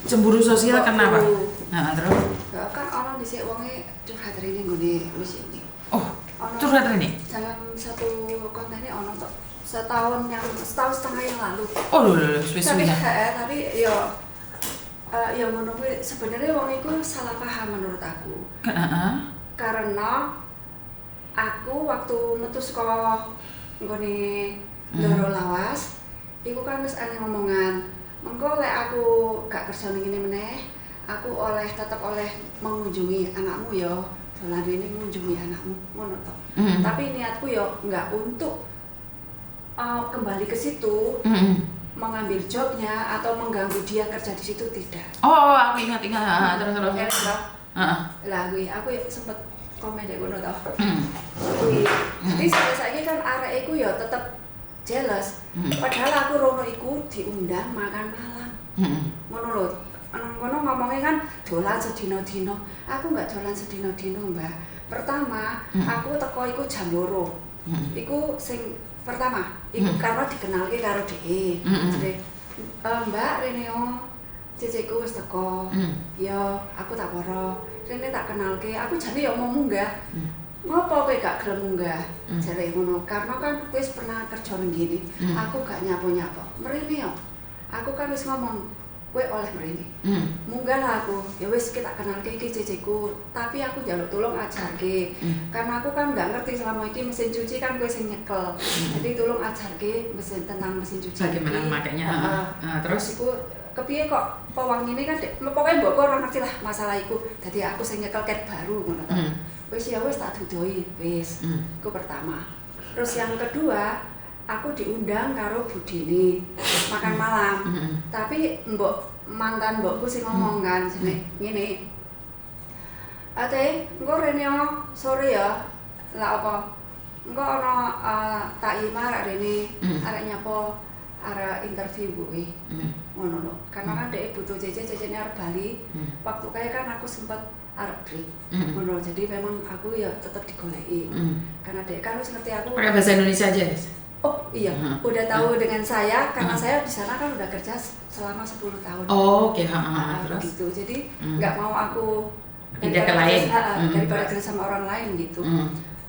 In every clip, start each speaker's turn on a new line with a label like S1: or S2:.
S1: Cemburu sosial kenapa? Nah, terus?
S2: Kan orang dhisik wonge curhat rene nggone wis ini.
S1: Oh, curhat rene?
S2: Dalam satu konten ini ono tok setahun setengah yang lalu.
S1: Oh, lho, suwe-suwe.
S2: Tapi ya ngono kuwi sebenarnya wong iku salah paham menurut aku. Karena aku waktu metu saka nggone Ndoro Lawas, iku kan wis ana ngomongan, mengko lek aku gak kerja ning ngene meneh, aku tetep oleh mengunjungi anakmu ya. Dolan rene ngunjungi anakmu ngono to. Tapi niatku ya enggak untuk kembali ke situ. Mengambil jobnya atau mengganggu dia kerja di situ, tidak.
S1: Oh, aku ingat terus.
S2: Lah aku sempet komen dek ngono to. Jadi saiki kan arek iku ya tetep jealous. Padahal aku rono iku diundang makan malam. Ngono lho. Nang kono ngomongnya kan dolan sedina-dina. Aku enggak dolan sedina-dina, Mbak. Pertama, aku teko iku jam 2. Iku sing pertama, iku karena dikenalke karo dhek. Jadi, Mbak Reneo, ceceku wis teko. Ya, aku tak poro. Rene tak kenalke, aku jane ya mau munggah. Ngopo kowe gak gelem munggah? Jare ngono, karena kan kowe wis pernah kerja ning ngene. Aku gak nyapo-nyapo. Mrene yo. Aku kan wis ngomong, kowe oleh mrene. Munggah lah aku. Ya wis kita kenalke iki ceceku, tapi aku njaluk tolong ajarke. Karena aku kan gak ngerti selama iki mesin cuci kan kowe sing nyekel. Jadi tolong ajarke tentang mesin cuci.
S1: Bagaimana memakainya?
S2: Terus iku kepiye kok pewang ini kan pokoknya mbokku ora ngerti lah masalah iku. Dadi aku sing nyekel ket baru ngono to. Wis ya wis tak dudoi wis. Iku pertama. Terus yang kedua, aku diundang karo Budini makan malam. Tapi mantan mbokku sing ngomong kan ngene. Ate, engko rene sore ya. Lah apa? Engko ana tak ima arek rene, arek nyapa arek interview kuwi. Ngono lho. Karena kan dhek butuh cecene arep bali. Waktu kae kan aku sempet arep break. Ngono. Jadi memang aku ya tetep digoleki. Karena dhek kan wis ngerti aku.
S1: Pakai bahasa Indonesia aja, Des.
S2: Oh iya, udah tahu dengan saya karena saya di sana kan udah kerja selama 10 tahun.
S1: Oh, oke,
S2: terus gitu. Jadi nggak mau aku
S1: pindah ke lain
S2: daripada kerja sama orang lain gitu.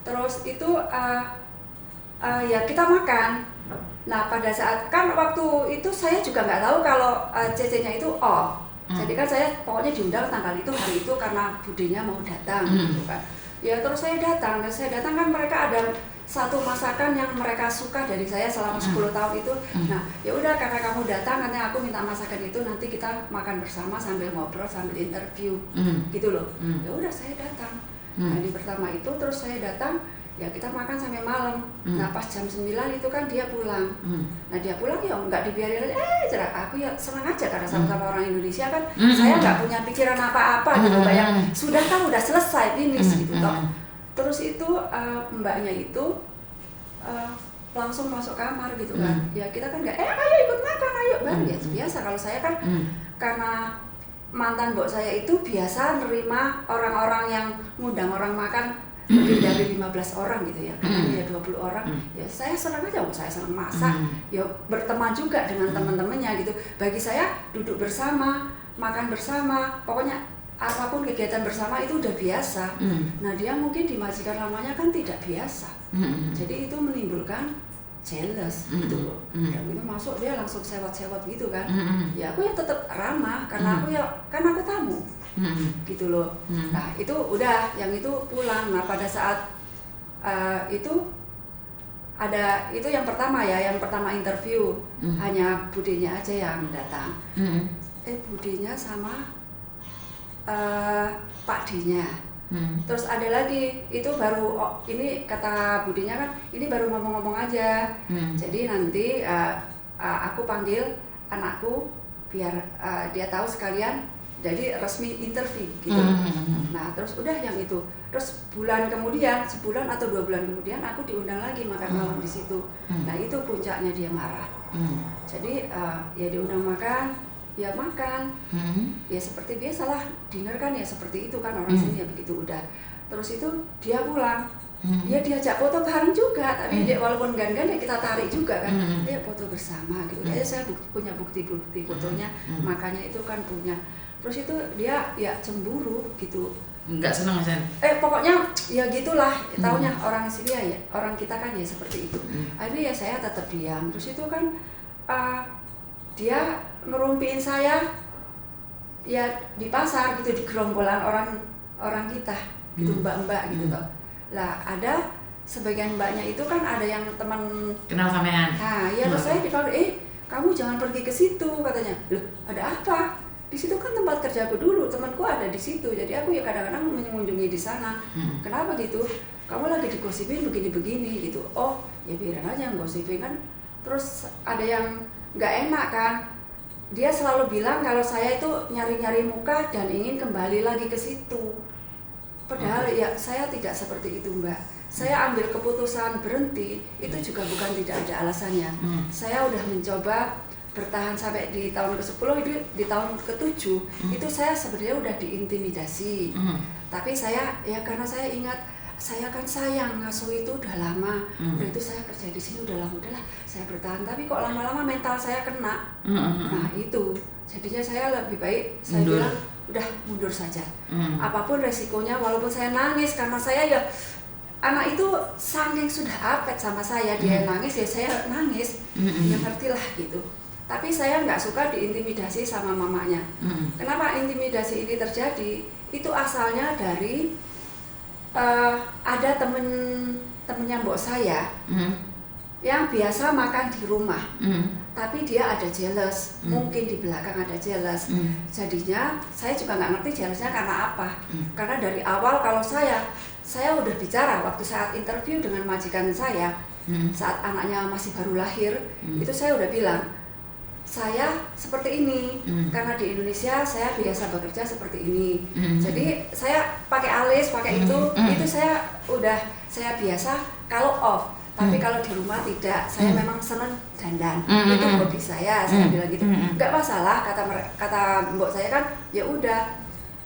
S2: Terus itu ya kita makan. Nah pada saat kan waktu itu saya juga nggak tahu kalau CC-nya itu off. Jadi kan saya pokoknya diundang tanggal itu hari itu karena budenya mau datang gitu kan. Ya terus saya datang kan mereka ada satu masakan yang mereka suka dari saya selama 10 tahun itu. Nah, ya udah karena kamu datang, katanya aku minta masakan itu, nanti kita makan bersama sambil ngobrol sambil interview. Gitu loh. Ya udah saya datang. Nah, di pertama itu terus saya datang, ya kita makan sampai malam. Nah, pas jam 9 itu kan dia pulang. Nah, dia pulang ya nggak dibiarin aja. Cerak aku ya senang aja karena sama-sama orang Indonesia kan. Saya nggak punya pikiran apa-apa gitu kayak sudah kan udah selesai finish gitu toh. Terus itu mbaknya itu langsung masuk kamar gitu kan. Ya kita kan nggak ayo ikut makan ayo bang. Ya biasa kalau saya kan karena mantan mbok saya itu biasa nerima orang-orang yang ngundang orang makan lebih dari 15 orang gitu ya. Karena dia 20 orang. Ya saya senang aja, saya senang masak. Ya berteman juga dengan teman-temannya gitu. Bagi saya duduk bersama, makan bersama, pokoknya apapun kegiatan bersama itu udah biasa. Nah dia mungkin di majikan lamanya kan tidak biasa. Jadi itu menimbulkan jealous gitu loh. Dan itu masuk dia langsung sewot-sewot gitu kan. Ya aku ya tetap ramah karena aku ya kan aku tamu. Gitu loh. Nah itu udah yang itu pulang. Nah pada saat itu ada itu yang pertama ya, yang pertama interview hanya Budenya aja yang datang. Budenya sama Pak D-nya. Terus ada lagi, itu baru ini kata Budinya kan, ini baru ngomong-ngomong aja. Jadi nanti aku panggil anakku biar dia tahu sekalian, jadi resmi interview gitu. Nah terus udah yang itu. Terus sebulan atau 2 bulan kemudian aku diundang lagi makan malam di situ. Nah itu puncaknya dia marah. Jadi ya diundang makan. Ya makan, ya seperti biasalah dinner kan ya seperti itu kan orang sini ya begitu udah. Terus itu dia pulang, Ya diajak foto bareng juga, tapi dia walaupun gan-gan ya kita tarik juga kan, dia foto bersama gitu. Ya saya punya bukti-bukti fotonya, makanya itu kan punya. Terus itu dia ya cemburu gitu.
S1: Enggak senang Sen?
S2: Pokoknya ya gitulah, taunya orang sini ya, orang kita kan ya seperti itu. Akhirnya ya saya tetap diam. Terus itu kan dia ngerumpiin saya ya di pasar gitu, di gerombolan orang kita gitu, mbak-mbak gitu toh. Lah ada sebagian mbaknya itu kan ada yang teman
S1: kenal sampean.
S2: Nah, ya terus saya dipanggil, kamu jangan pergi ke situ katanya. Loh, ada apa? Di situ kan tempat kerjaku dulu, temanku ada di situ. Jadi aku ya kadang-kadang mengunjungi di sana. Kenapa gitu? Kamu lagi digosipin begini-begini gitu. Oh, ya biarin aja gosipin kan. Terus ada yang nggak enak kan. Dia selalu bilang kalau saya itu nyari-nyari muka dan ingin kembali lagi ke situ. Padahal ya saya tidak seperti itu Mbak. Saya ambil keputusan berhenti itu juga bukan tidak ada alasannya. Saya udah mencoba bertahan sampai di tahun ke-10, itu di tahun ke-7 itu saya sebenarnya udah diintimidasi. Tapi saya ya karena saya ingat saya kan sayang ngasuh itu udah lama. Udah itu saya kerja di sini udah lama, udahlah saya bertahan. Tapi kok lama-lama mental saya kena. Nah itu jadinya saya lebih baik saya bilang udah mundur saja. Apapun resikonya, walaupun saya nangis karena saya ya anak itu saking sudah apet sama saya, dia nangis ya saya nangis. Ya ngertilah gitu. Tapi saya nggak suka diintimidasi sama mamanya. Kenapa intimidasi ini terjadi? Itu asalnya dari ada temennya mbok saya yang biasa makan di rumah. Tapi dia ada jealous, mungkin di belakang ada jealous. Jadinya saya juga nggak ngerti jealousnya karena apa. Karena dari awal kalau saya udah bicara waktu saat interview dengan majikan saya, saat anaknya masih baru lahir, itu saya udah bilang, saya seperti ini, karena di Indonesia saya biasa bekerja seperti ini. Jadi saya pakai alis, pakai itu saya biasa kalau off. Tapi kalau di rumah tidak, saya memang senang dandan, itu hobi saya bilang gitu. Nggak masalah kata mbok saya kan, ya udah.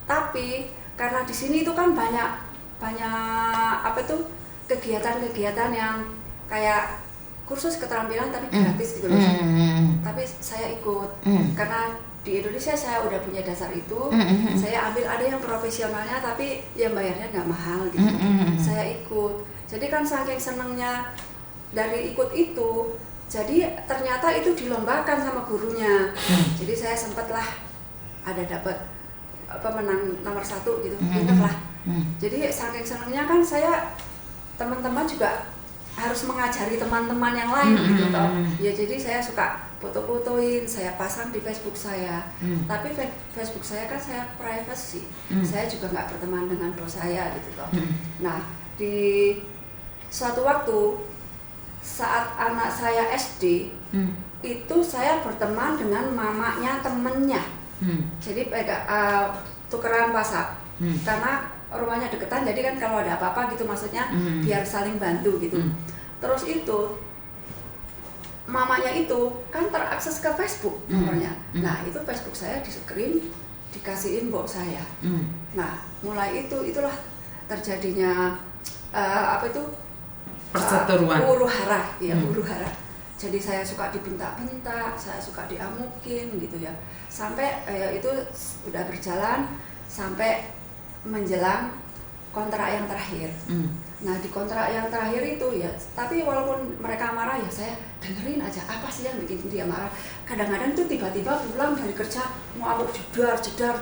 S2: Tapi karena di sini itu kan banyak apa tuh kegiatan-kegiatan yang kayak kursus keterampilan tapi gratis gitu loh. Tapi saya ikut karena di Indonesia saya udah punya dasar itu. Saya ambil ada yang profesionalnya tapi yang bayarnya nggak mahal gitu. Saya ikut. Jadi kan saking senengnya dari ikut itu, jadi ternyata itu dilombakan sama gurunya. Jadi saya sempatlah ada dapat pemenang nomor 1 gitu, gitu lah. Jadi saking senengnya kan saya teman-teman juga harus mengajari teman-teman yang lain gitu toh. Ya jadi saya suka foto-fotoin, saya pasang di Facebook saya. Tapi Facebook saya kan saya privacy. Saya juga nggak berteman dengan bos saya gitu toh. Nah, di suatu waktu saat anak saya SD, itu saya berteman dengan mamanya temennya. Jadi tukeran WhatsApp. Karena rumahnya deketan, jadi kan kalau ada apa-apa gitu maksudnya biar saling bantu gitu. Terus itu mamanya itu kan terakses ke Facebook nomornya. Nah itu Facebook saya di screen, dikasihin mbok saya. Nah mulai itulah terjadinya apa itu
S1: perseteruan,
S2: huru hara, ya huru hara. Jadi saya suka dibentak-bentak, saya suka diamukin gitu ya. Sampai itu udah berjalan sampai menjelang kontrak yang terakhir. Nah di kontrak yang terakhir itu ya, tapi walaupun mereka marah ya saya dengerin aja apa sih yang bikin dia marah. Kadang-kadang tuh tiba-tiba pulang dari kerja mau amuk jedar.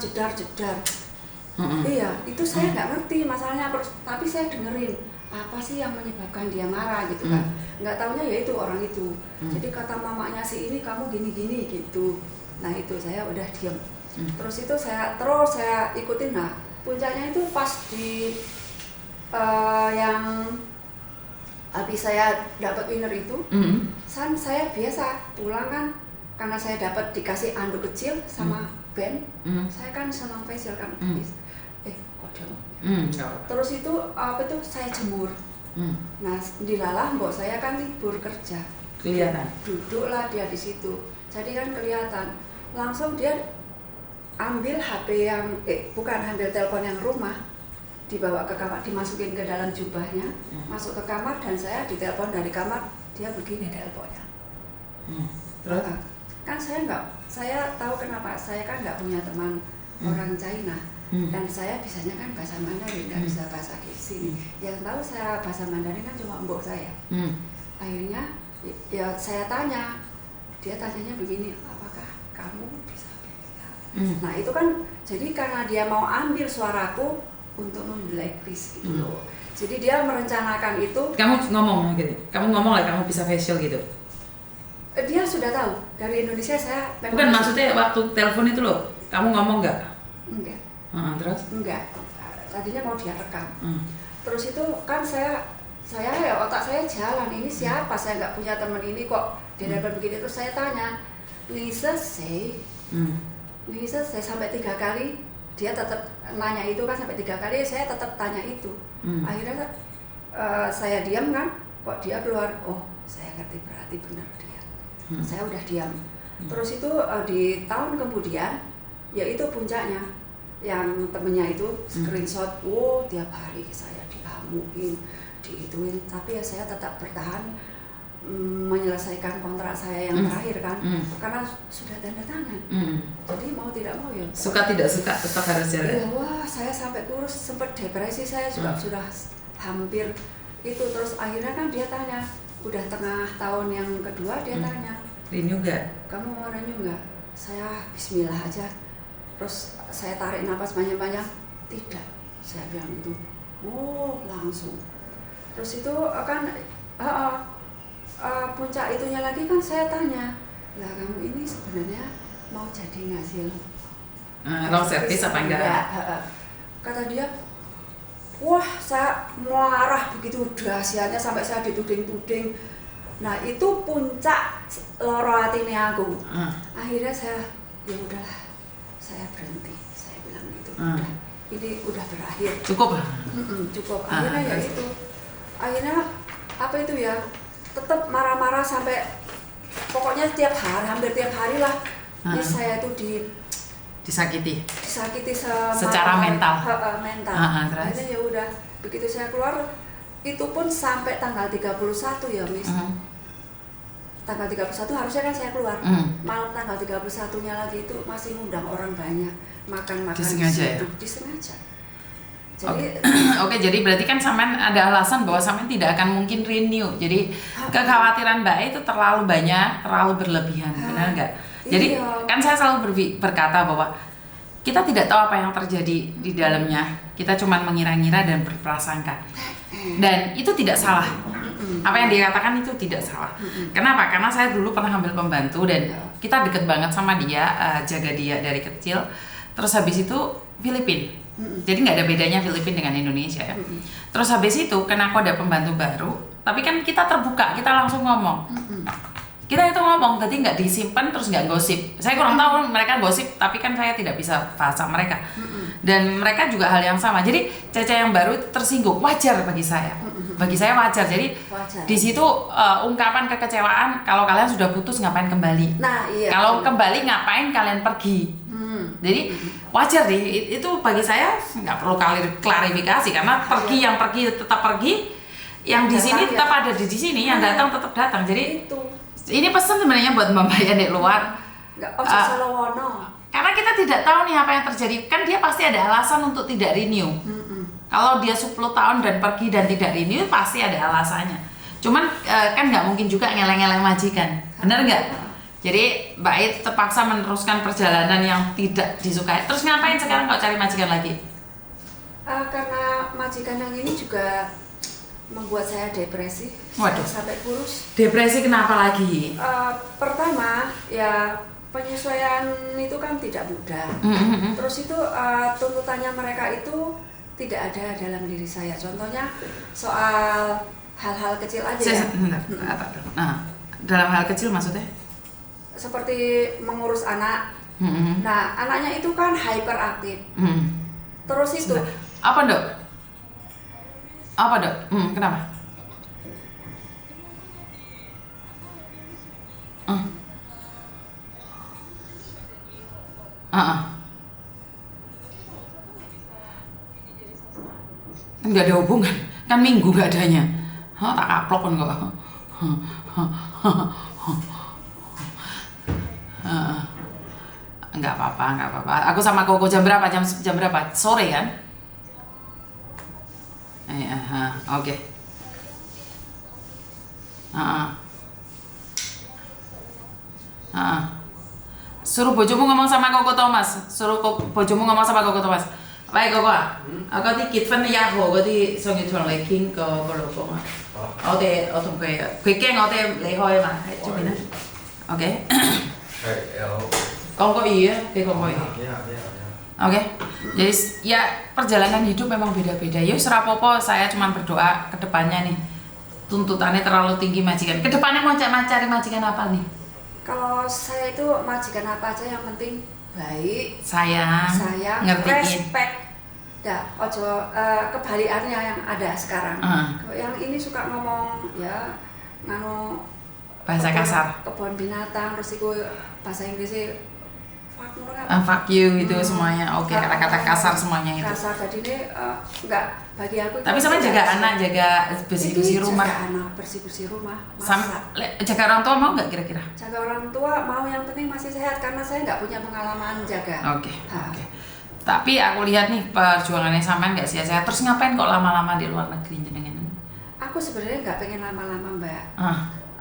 S2: Iya, itu saya nggak ngerti masalahnya, tapi saya dengerin apa sih yang menyebabkan dia marah gitu kan. Nggak taunya ya itu orang itu. Jadi kata mamanya si ini kamu gini-gini gitu. Nah itu saya udah diam. Terus itu saya ikutin. Nah puncaknya itu pas di yang habis saya dapat winner itu, saya biasa pulang kan karena saya dapat dikasih anduk kecil sama band, saya kan senang facial kan, kok dia terus itu apa tuh saya jemur. Nah dilalah mbok saya kan libur kerja,
S1: kelihatan,
S2: duduklah dia di situ, jadi kan kelihatan. Langsung dia ambil HP yang ambil telepon yang rumah, dibawa ke kamar, dimasukin ke dalam jubahnya, masuk ke kamar dan saya ditelepon dari kamar, dia begini teleponnya.
S1: Terus?
S2: Kan saya tahu kenapa, saya kan nggak punya teman orang China dan saya bisanya kan bahasa Mandarin, nggak bisa bahasa sini. Yang tahu saya bahasa Mandarin kan cuma mbok saya. Akhirnya ya saya tanya, dia tanyanya begini, apakah kamu bisa bilang? Nah itu kan jadi karena dia mau ambil suaraku untuk memblacklist gitu loh. Jadi dia merencanakan itu.
S1: Kamu ngomong gitu. Kamu ngomong lah kamu bisa facial gitu.
S2: Dia sudah tahu dari Indonesia saya.
S1: Bukan maksudnya waktu telepon itu loh. Kamu ngomong nggak?
S2: Enggak.
S1: Terus?
S2: Enggak. Tadinya mau dia rekam. Terus itu kan saya ya otak saya jalan, ini siapa? Saya nggak punya teman ini kok dia dapat begini. Terus saya tanya, Lisa say sampai 3 kali. Dia tetap nanya itu kan sampai 3 kali, saya tetap tanya itu. Akhirnya saya diam kan, kok dia keluar, oh saya ngerti berarti benar dia. Saya udah diam. Terus itu di tahun kemudian, ya itu puncaknya, yang temennya itu screenshot, tiap hari saya diamuin, diituin, tapi ya saya tetap bertahan menyelesaikan kontrak saya yang terakhir kan, karena sudah tanda tangan. Jadi mau tidak mau ya.
S1: Suka tidak suka tetap harus jalan.
S2: Ya, wah saya sampai kurus, sempat depresi saya juga sudah hampir itu. Terus akhirnya kan dia tanya, udah tengah tahun yang kedua dia tanya,
S1: renew nggak?
S2: Kamu mau renew nggak? Saya Bismillah aja. Terus saya tarik napas banyak-banyak, tidak. Saya bilang itu, langsung. Terus itu kan puncak itunya lagi kan saya tanya, lah kamu ini sebenarnya mau jadi nggak sih lo?
S1: Long service apa enggak?
S2: Kata dia, wah saya marah begitu dahsyatnya sampai saya dituding-tuding. Nah itu puncak loro hatinya aku. Akhirnya saya, ya udahlah, saya berhenti. Saya bilang itu udah, ini udah berakhir.
S1: Cukup.
S2: Cukup. Akhirnya ya itu. Akhirnya apa itu ya? Tetap marah-marah sampai pokoknya hampir tiap hari lah. Ini saya itu
S1: disakiti
S2: secara
S1: mental.
S2: Mental. Akhirnya ya udah, begitu saya keluar itu pun sampai tanggal 31 ya Miss. Tanggal 31 harusnya kan saya keluar. Malam tanggal 31-nya lagi itu masih ngundang orang banyak makan-makan
S1: disengaja ya?
S2: Disengaja. Jadi,
S1: Oke, jadi berarti kan sampean ada alasan bahwa sampean tidak akan mungkin renew. Jadi kekhawatiran Mbak itu terlalu banyak, terlalu berlebihan, benar nggak? Jadi kan saya selalu berkata bahwa kita tidak tahu apa yang terjadi di dalamnya. Kita cuma mengira-ngira dan berprasangka. Dan itu tidak salah. Apa yang dikatakan itu tidak salah. Kenapa? Karena saya dulu pernah ambil pembantu dan kita deket banget sama dia, jaga dia dari kecil. Terus habis itu Filipina. Jadi nggak ada bedanya Filipina dengan Indonesia ya. Terus habis itu karena aku ada pembantu baru, tapi kan kita terbuka, kita langsung ngomong. Kita itu ngomong, tadi nggak disimpan terus nggak gosip. Saya kurang tahu mereka gosip, tapi kan saya tidak bisa bahasa mereka. Dan mereka juga hal yang sama. Jadi Cece yang baru tersinggung, wajar bagi saya. Bagi saya wajar. Jadi di situ ungkapan kekecewaan, kalau kalian sudah putus ngapain kembali?
S2: Nah, iya.
S1: Kalau kembali ngapain kalian pergi? Jadi wajar deh, itu bagi saya nggak perlu klarifikasi karena yang pergi tetap pergi, yang di sini tetap ada di sini, yang datang tetap datang. Jadi
S2: itu.
S1: Ini pesan sebenarnya buat Mbak yang di luar. Karena kita tidak tahu nih apa yang terjadi. Kan dia pasti ada alasan untuk tidak renew. Kalau dia 10 tahun dan pergi dan tidak renew pasti ada alasannya. Cuman kan nggak mungkin juga ngeleng-ngeleng majikan, benar nggak? Jadi Mbak It terpaksa meneruskan perjalanan yang tidak disukai. Terus ngapain sekarang kalau cari majikan lagi?
S2: Karena majikan yang ini juga membuat saya depresi.
S1: Waduh.
S2: Saya sampai kurus.
S1: Depresi kenapa lagi?
S2: Pertama ya penyesuaian itu kan tidak mudah. Terus itu tuntutannya mereka itu tidak ada dalam diri saya. Contohnya soal hal-hal kecil aja ya.
S1: Nah, dalam hal kecil maksudnya?
S2: Seperti mengurus anak. Nah, anaknya itu kan hyperaktif. Terus itu
S1: apa dok? Kenapa? Nggak ada hubungan, kan minggu nggak adanya. Hah, tak kaplok kan kok. Nggak apa-apa. Aku sama Koko jam berapa? Jam berapa? Sore kan? Oke. Suruh bojomu ngomong sama Koko Thomas. Bojomu ngomong sama Koko Thomas. Baik Koko. Aku di kitchen ya ho, aku di songi tuan leking ke Koko mà. Tôi同佢驚我哋離開嘛喺出邊咧。OK。Koko iya, Koko iya. Oke. Jadi ya perjalanan hidup memang beda-beda. Ya serapopo, saya cuma berdoa ke depannya nih. Tuntutannya terlalu tinggi majikan. Kedepannya mau cari majikan apa nih?
S2: Kalau saya itu majikan apa aja yang penting baik,
S1: sayang, ngertiin,
S2: respect. Ojo kebalikannya yang ada sekarang. Yang ini suka ngomong ya
S1: bahasa kasar.
S2: Kebun binatang, terus itu bahasa Inggrisnya
S1: fuck you itu semuanya. Oke, kata-kata kasar semuanya itu.
S2: Kasar, jadi ini enggak bagi aku.
S1: Tapi sama jaga anak, jaga bersih-bersih rumah.
S2: Jaga anak, bersih-bersih rumah.
S1: Jaga orang tua mau nggak kira-kira?
S2: Jaga orang tua mau, yang penting masih sehat karena saya nggak punya pengalaman jaga.
S1: Oke. Tapi aku lihat nih perjuangannya sampean nggak sia-sia. Terus ngapain kok lama-lama di luar negeri jenengan?
S2: Aku sebenarnya nggak pengen lama-lama, Mbak.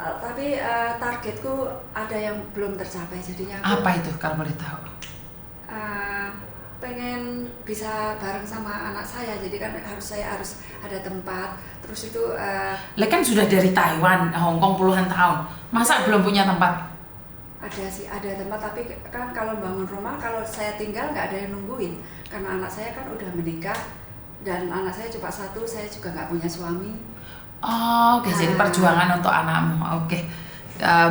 S2: Tapi targetku ada yang belum tercapai, jadinya aku,
S1: apa itu kalau boleh tahu?
S2: Pengen bisa bareng sama anak saya, jadi kan saya harus ada tempat. Terus itu
S1: kan sudah dari Taiwan, Hong Kong puluhan tahun, masa belum punya tempat?
S2: Ada sih, ada tempat, tapi kan kalau bangun rumah, kalau saya tinggal nggak ada yang nungguin, karena anak saya kan udah menikah dan anak saya cuma satu, saya juga nggak punya suami.
S1: Oke. Jadi perjuangan untuk anakmu. Oke.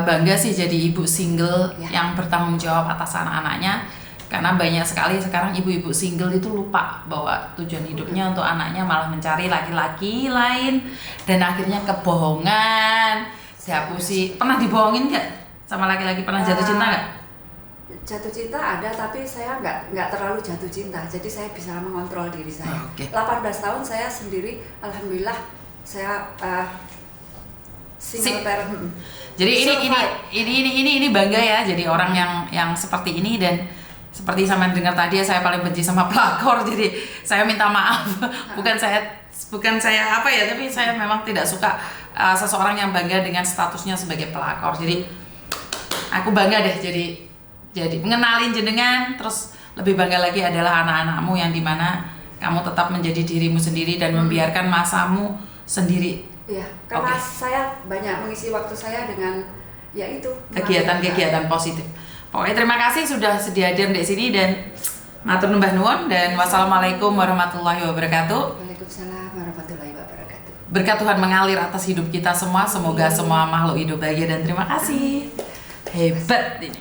S1: Bangga sih jadi ibu single yang bertanggung jawab atas anak-anaknya, karena banyak sekali sekarang ibu-ibu single itu lupa bahwa tujuan hidupnya untuk anaknya, malah mencari laki-laki lain dan akhirnya kebohongan. Siapa sih pernah dibohongin nggak sama laki-laki? Pernah jatuh cinta nggak?
S2: Jatuh cinta ada, tapi saya nggak terlalu jatuh cinta, jadi saya bisa mengontrol diri saya. 18 tahun saya sendiri, alhamdulillah. Saya single parent.
S1: Jadi ini bangga ya jadi orang yang seperti ini. Dan seperti sama dengar tadi ya, saya paling benci sama pelakor, jadi saya minta maaf. bukan saya apa ya, tapi saya memang tidak suka seseorang yang bangga dengan statusnya sebagai pelakor. Jadi aku bangga deh jadi mengenalin jenengan. Terus lebih bangga lagi adalah anak-anakmu yang dimana kamu tetap menjadi dirimu sendiri dan membiarkan masamu sendiri.
S2: Iya, karena saya banyak mengisi waktu saya dengan yaitu
S1: kegiatan-kegiatan positif. Pokoknya terima kasih sudah sedia hadir di sini dan matur numbah nuwun dan wassalamualaikum warahmatullahi wabarakatuh.
S2: Waalaikumsalam warahmatullahi wabarakatuh.
S1: Berkat Tuhan mengalir atas hidup kita semua. Semoga semua makhluk hidup bahagia dan terima kasih. Hebat ini.